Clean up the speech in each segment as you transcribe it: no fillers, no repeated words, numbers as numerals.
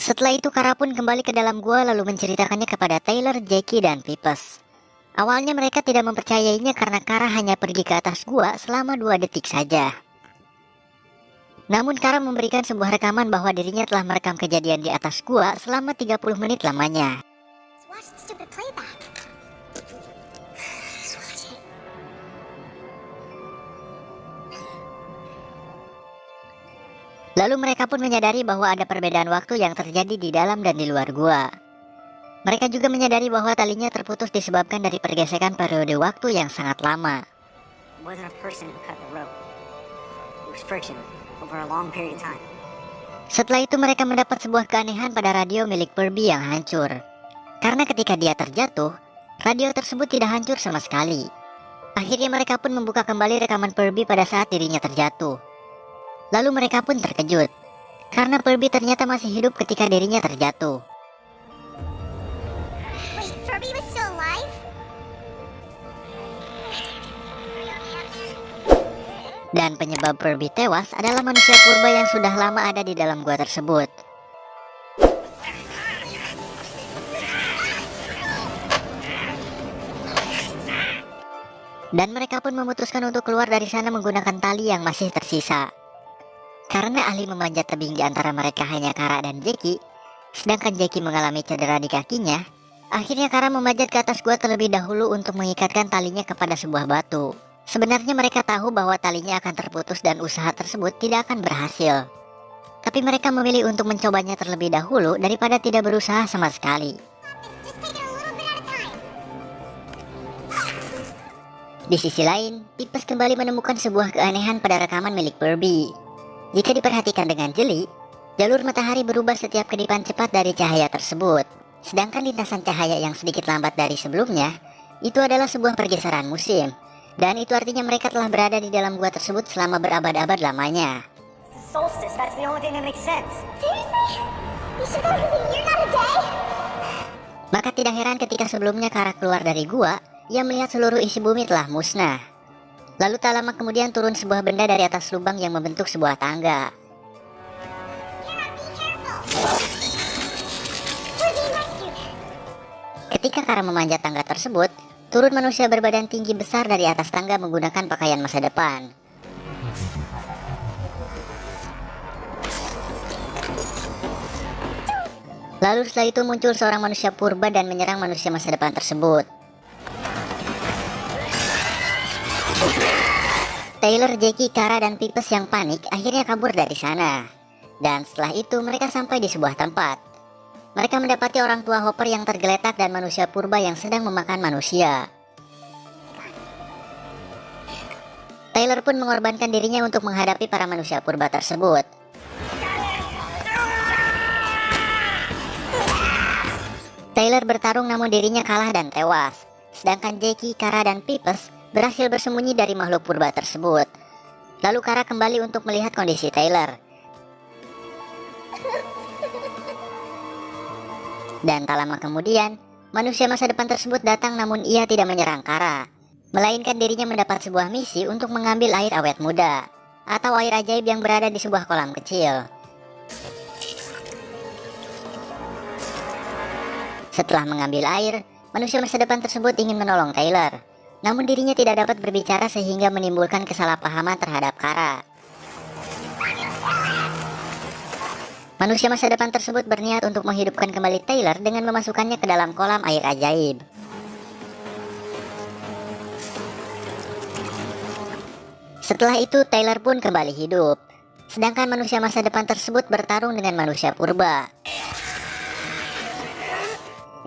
Setelah itu Kara pun kembali ke dalam gua lalu menceritakannya kepada Taylor, Jackie, dan Pipes. Awalnya mereka tidak mempercayainya karena Kara hanya pergi ke atas gua selama 2 detik saja. Namun Kara memberikan sebuah rekaman bahwa dirinya telah merekam kejadian di atas gua selama 30 menit lamanya. Lalu mereka pun menyadari bahwa ada perbedaan waktu yang terjadi di dalam dan di luar gua. Mereka juga menyadari bahwa talinya terputus disebabkan dari pergesekan periode waktu yang sangat lama. Setelah itu mereka mendapat sebuah keanehan pada radio milik Purby yang hancur. Karena ketika dia terjatuh, radio tersebut tidak hancur sama sekali. Akhirnya mereka pun membuka kembali rekaman Purby pada saat dirinya terjatuh. Lalu mereka pun terkejut, karena Purby ternyata masih hidup ketika dirinya terjatuh. Dan penyebab Purby tewas adalah manusia purba yang sudah lama ada di dalam gua tersebut. Dan mereka pun memutuskan untuk keluar dari sana menggunakan tali yang masih tersisa. Karena ahli memanjat tebing di antara mereka hanya Kara dan Jackie, sedangkan Jackie mengalami cedera di kakinya, akhirnya Kara memanjat ke atas gua terlebih dahulu untuk mengikatkan talinya kepada sebuah batu. Sebenarnya mereka tahu bahwa talinya akan terputus dan usaha tersebut tidak akan berhasil. Tapi mereka memilih untuk mencobanya terlebih dahulu daripada tidak berusaha sama sekali. Di sisi lain, Pipes kembali menemukan sebuah keanehan pada rekaman milik Purby. Jika diperhatikan dengan jeli, jalur matahari berubah setiap kedipan cepat dari cahaya tersebut. Sedangkan lintasan cahaya yang sedikit lambat dari sebelumnya, itu adalah sebuah pergeseran musim. Dan itu artinya mereka telah berada di dalam gua tersebut selama berabad-abad lamanya. Maka tidak heran ketika sebelumnya Kara keluar dari gua, ia melihat seluruh isi bumi telah musnah. Lalu tak lama kemudian turun sebuah benda dari atas lubang yang membentuk sebuah tangga. Ketika Kara memanjat tangga tersebut, turun manusia berbadan tinggi besar dari atas tangga menggunakan pakaian masa depan. Lalu setelah itu muncul seorang manusia purba dan menyerang manusia masa depan tersebut. Taylor, Jackie, Kara, dan Pipes yang panik akhirnya kabur dari sana. Dan setelah itu mereka sampai di sebuah tempat. Mereka mendapati orang tua Hopper yang tergeletak dan manusia purba yang sedang memakan manusia. Taylor pun mengorbankan dirinya untuk menghadapi para manusia purba tersebut. Taylor bertarung namun dirinya kalah dan tewas. Sedangkan Jackie, Kara, dan Pipes berhasil bersembunyi dari makhluk purba tersebut. Lalu Kara kembali untuk melihat kondisi Taylor. Dan tak lama kemudian, manusia masa depan tersebut datang namun ia tidak menyerang Kara. Melainkan dirinya mendapat sebuah misi untuk mengambil air awet muda, atau air ajaib yang berada di sebuah kolam kecil. Setelah mengambil air, manusia masa depan tersebut ingin menolong Taylor. Namun dirinya tidak dapat berbicara sehingga menimbulkan kesalahpahaman terhadap Kara. Manusia masa depan tersebut berniat untuk menghidupkan kembali Taylor dengan memasukkannya ke dalam kolam air ajaib. Setelah itu Taylor pun kembali hidup. Sedangkan manusia masa depan tersebut bertarung dengan manusia purba.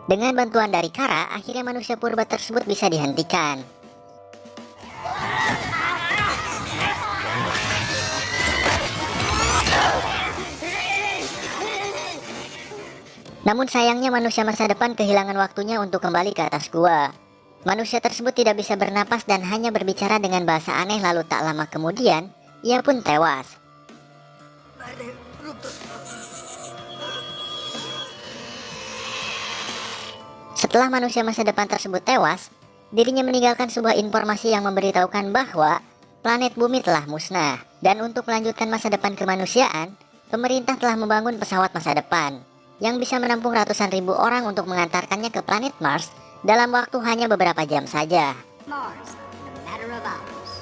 Dengan bantuan dari Kara, akhirnya manusia purba tersebut bisa dihentikan. Namun sayangnya manusia masa depan kehilangan waktunya untuk kembali ke atas gua. Manusia tersebut tidak bisa bernapas dan hanya berbicara dengan bahasa aneh, lalu tak lama kemudian, ia pun tewas. Setelah manusia masa depan tersebut tewas, dirinya meninggalkan sebuah informasi yang memberitahukan bahwa planet bumi telah musnah. Dan untuk melanjutkan masa depan kemanusiaan, pemerintah telah membangun pesawat masa depan. yang bisa menampung ratusan ribu orang untuk mengantarkannya ke planet Mars dalam waktu hanya beberapa jam saja. Mars, a matter of hours.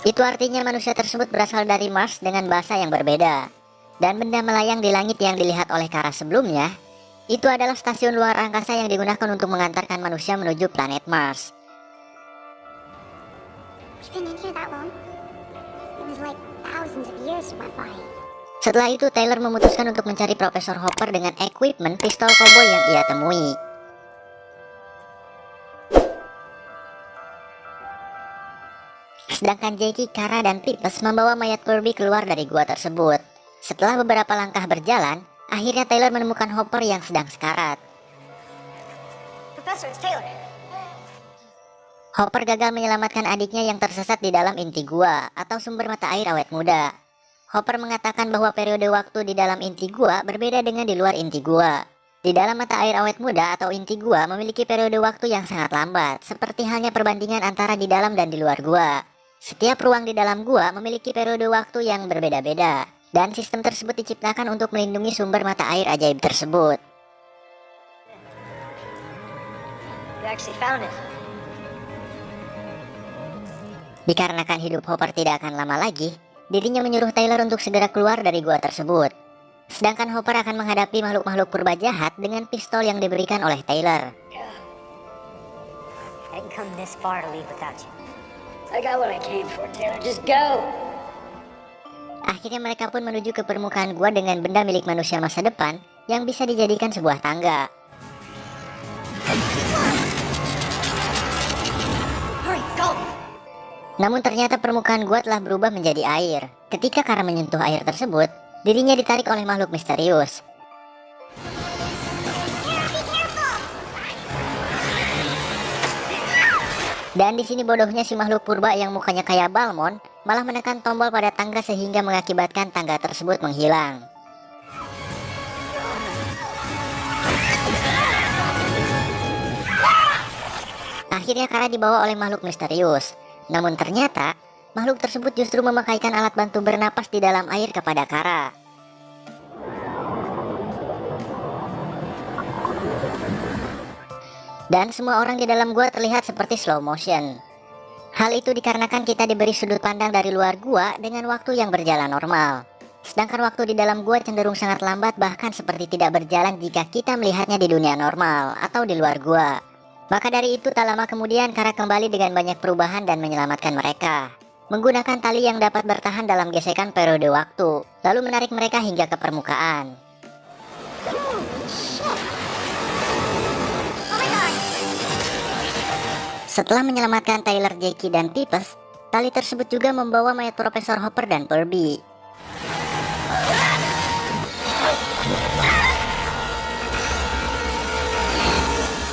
Itu artinya manusia tersebut berasal dari Mars dengan bahasa yang berbeda. Dan benda melayang di langit yang dilihat oleh Kara sebelumnya, itu adalah stasiun luar angkasa yang digunakan untuk mengantarkan manusia menuju planet Mars. Setelah itu, Taylor memutuskan untuk mencari Profesor Hopper dengan equipment pistol cowboy yang ia temui. Sedangkan Jackie, Kara, dan Pipes membawa mayat Kirby keluar dari gua tersebut. Setelah beberapa langkah berjalan, akhirnya Taylor menemukan Hopper yang sedang sekarat. Professor, it's Taylor. Hopper gagal menyelamatkan adiknya yang tersesat di dalam inti gua atau sumber mata air awet muda. Hopper mengatakan bahwa periode waktu di dalam inti gua berbeda dengan di luar inti gua. Di dalam mata air awet muda atau inti gua memiliki periode waktu yang sangat lambat, seperti halnya perbandingan antara di dalam dan di luar gua. Setiap ruang di dalam gua memiliki periode waktu yang berbeda-beda, dan sistem tersebut diciptakan untuk melindungi sumber mata air ajaib tersebut. You actually found it. Dikarenakan hidup Hopper tidak akan lama lagi, dirinya menyuruh Taylor untuk segera keluar dari gua tersebut. Sedangkan Hopper akan menghadapi makhluk-makhluk purba jahat dengan pistol yang diberikan oleh Taylor. I didn't come this far to leave without you. I got what I came for, Taylor. Just go. Akhirnya mereka pun menuju ke permukaan gua dengan benda milik manusia masa depan yang bisa dijadikan sebuah tangga. Hurry, go. Namun ternyata permukaan gua telah berubah menjadi air. Ketika Kara menyentuh air tersebut, dirinya ditarik oleh makhluk misterius. Dan di sini bodohnya si makhluk purba yang mukanya kayak balmon malah menekan tombol pada tangga sehingga mengakibatkan tangga tersebut menghilang. Akhirnya Kara dibawa oleh makhluk misterius. Namun ternyata makhluk tersebut justru memakaikan alat bantu bernapas di dalam air kepada Kara. Dan semua orang di dalam gua terlihat seperti slow motion. Hal itu dikarenakan kita diberi sudut pandang dari luar gua dengan waktu yang berjalan normal. Sedangkan waktu di dalam gua cenderung sangat lambat, bahkan seperti tidak berjalan jika kita melihatnya di dunia normal atau di luar gua. Maka dari itu tak lama kemudian Kara kembali dengan banyak perubahan dan menyelamatkan mereka, menggunakan tali yang dapat bertahan dalam gesekan periode waktu, lalu menarik mereka hingga ke permukaan. Setelah menyelamatkan Taylor, Jackie, dan Pipes, tali tersebut juga membawa mayat Profesor Hopper dan Kirby.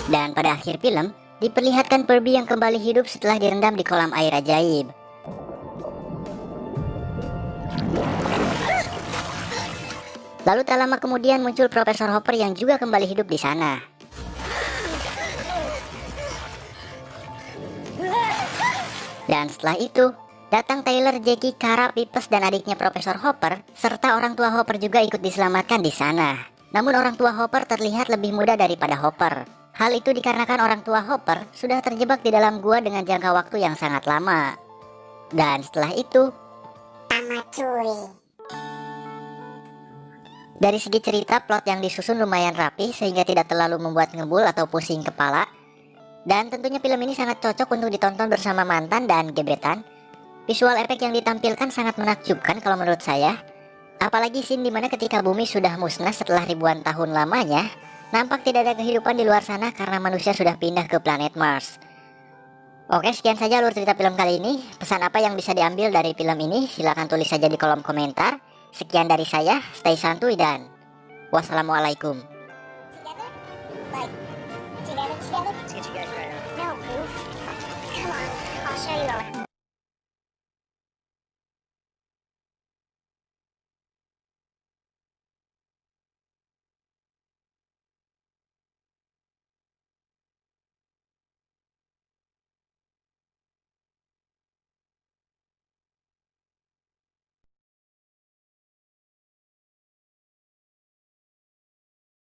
Dan pada akhir film, diperlihatkan Kirby yang kembali hidup setelah direndam di kolam air ajaib. Lalu tak lama kemudian muncul Profesor Hopper yang juga kembali hidup di sana. Dan setelah itu, datang Taylor, Jackie, Kara, Pipes, dan adiknya Profesor Hopper, serta orang tua Hopper juga ikut diselamatkan di sana. Namun orang tua Hopper terlihat lebih muda daripada Hopper. Hal itu dikarenakan orang tua Hopper sudah terjebak di dalam gua dengan jangka waktu yang sangat lama. Dan setelah itu, dari segi cerita, plot yang disusun lumayan rapi sehingga tidak terlalu membuat ngebul atau pusing kepala. Dan tentunya film ini sangat cocok untuk ditonton bersama mantan dan gebetan. Visual efek yang ditampilkan sangat menakjubkan kalau menurut saya. Apalagi scene dimana ketika bumi sudah musnah setelah ribuan tahun lamanya, nampak tidak ada kehidupan di luar sana karena manusia sudah pindah ke planet Mars. Oke, sekian saja alur cerita film kali ini. Pesan apa yang bisa diambil dari film ini? Silahkan tulis saja di kolom komentar. Sekian dari saya, stay santuy dan wassalamualaikum. Together? Let's get you guys right up. No, Poof. Come on, I'll show you all.